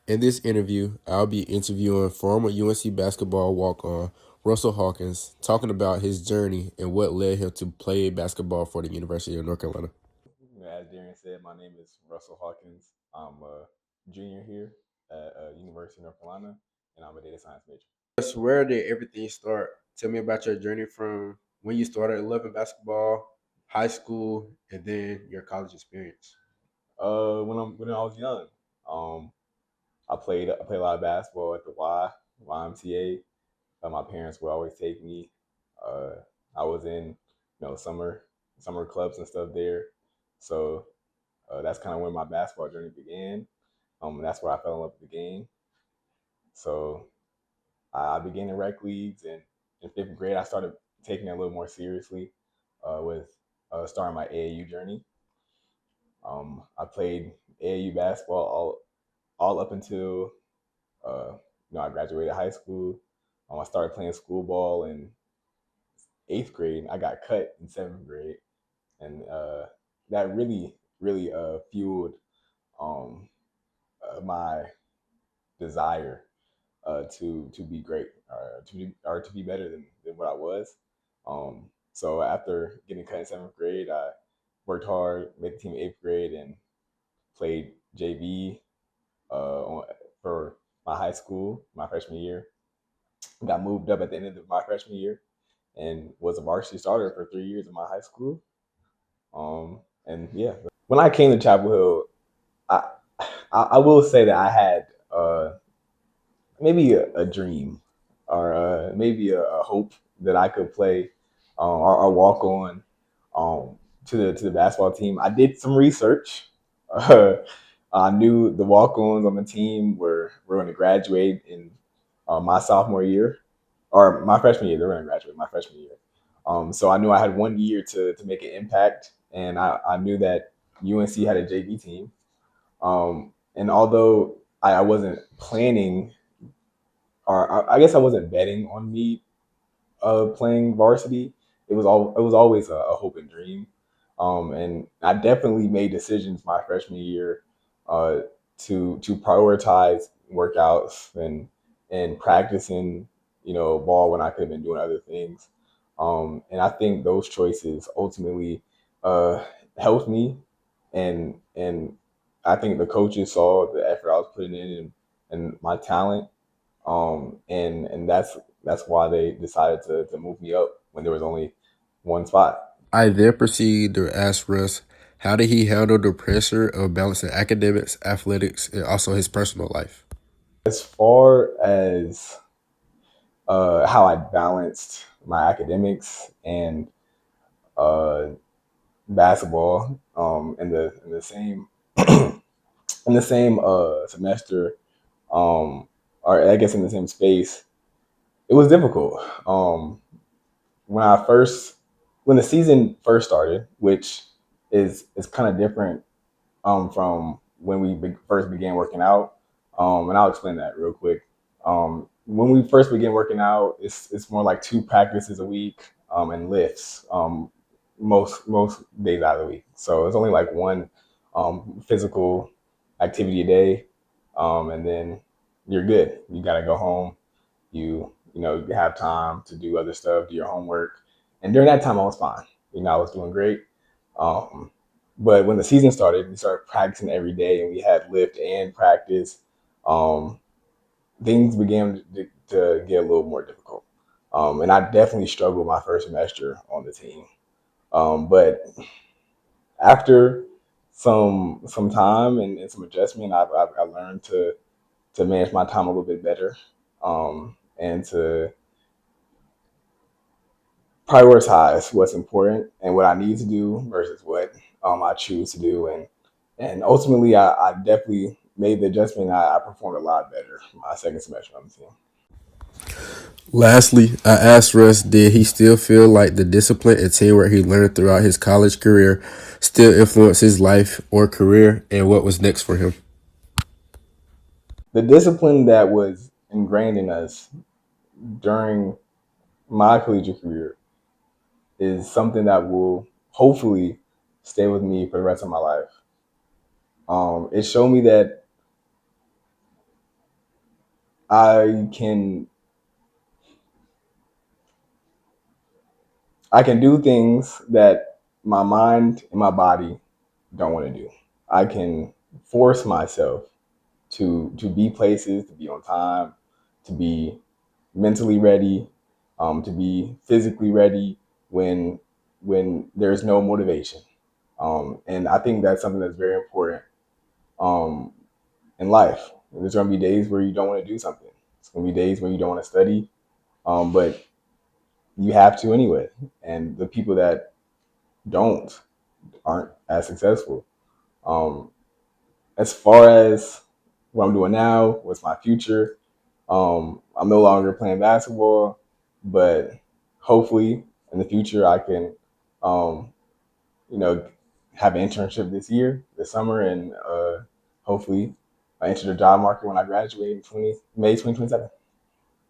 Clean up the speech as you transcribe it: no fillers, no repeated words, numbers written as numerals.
In this interview, I'll be interviewing former UNC basketball walk-on Russell Hawkins, talking about his journey and what led him to play basketball for the University of North Carolina. As Darren said, my name is Russell Hawkins. I'm a junior here at University of North Carolina, and I'm a data science major. So where did everything start? Tell me about your journey from when you started loving basketball, high school, and then your college experience. When I was young, um, I played a lot of basketball at the YMCA. My parents would always take me. Uh, I was in summer clubs and stuff there, so that's kind of when my basketball journey began. That's where I fell in love with the game. So I began in rec leagues, and in fifth grade, I started taking it a little more seriously with starting my AAU journey. I played AAU basketball all up until I graduated high school. I started playing school ball in eighth grade. I got cut in seventh grade, and that really fueled um, my desire to be great, to be better than what I was. So after getting cut in seventh grade, I worked hard, made the team in eighth grade, and played JV for my high school my freshman year. Got moved up at the end of my freshman year and was a varsity starter for 3 years in my high school. And yeah, when I came to Chapel Hill, I I will say that I had maybe a dream or maybe a hope that I could play or walk on to the basketball team. I did some research. Uh, I knew the walk-ons on the team were going to graduate in my sophomore year or my freshman year. They were going to graduate my freshman year. So I knew I had 1 year to make an impact, and I knew that UNC had a JV team. And although I wasn't planning, or I guess I wasn't betting on me playing varsity. It was always a hope and dream, and I definitely made decisions my freshman year uh, to prioritize workouts and practicing ball when I could have been doing other things. And I think those choices ultimately uh, helped me, and I think the coaches saw the effort I was putting in and my talent, and that's why they decided to move me up when there was only one spot. I then proceed to ask Russ, how did he handle the pressure of balancing academics, athletics, and also his personal life? As far as how I balanced my academics and uh, basketball in the same in the same semester, or I guess in the same space, it was difficult. When I first when the season first started, which is kind of different from when we first began working out. And I'll explain that real quick. When we first began working out, it's more like two practices a week and lifts most days out of the week. So it's only like one physical activity a day, and then you're good. You got to go home. You have time to do other stuff, do your homework, and during that time I was fine. I was doing great. Um, but when the season started, we started practicing every day, and we had lift and practice. Um, Things began to get a little more difficult, and I definitely struggled my first semester on the team. But after some time and some adjustment, I learned to manage my time a little bit better, and to prioritize what's important and what I need to do versus what I choose to do. And ultimately, I definitely made the adjustment. I performed a lot better my second semester on the team. Lastly, I asked Russ, did he still feel like the discipline and teamwork he learned throughout his college career still influenced his life or career, and what was next for him? The discipline that was ingrained in us during my collegiate career is something that will hopefully stay with me for the rest of my life. It showed me that I can I can do things that my mind and my body don't want to do. I can force myself to be places, to be on time, to be mentally ready, to be physically ready when there's no motivation. And I think that's something that's very important um, in life. There's going to be days where you don't want to do something. It's going to be days when you don't want to study, but you have to anyway. And the people that don't aren't as successful. Um, as far as what I'm doing now, what's my future, I'm no longer playing basketball, but hopefully in the future I can, um, you know, have an internship this summer, and hopefully I enter the job market when I graduate in May 2027.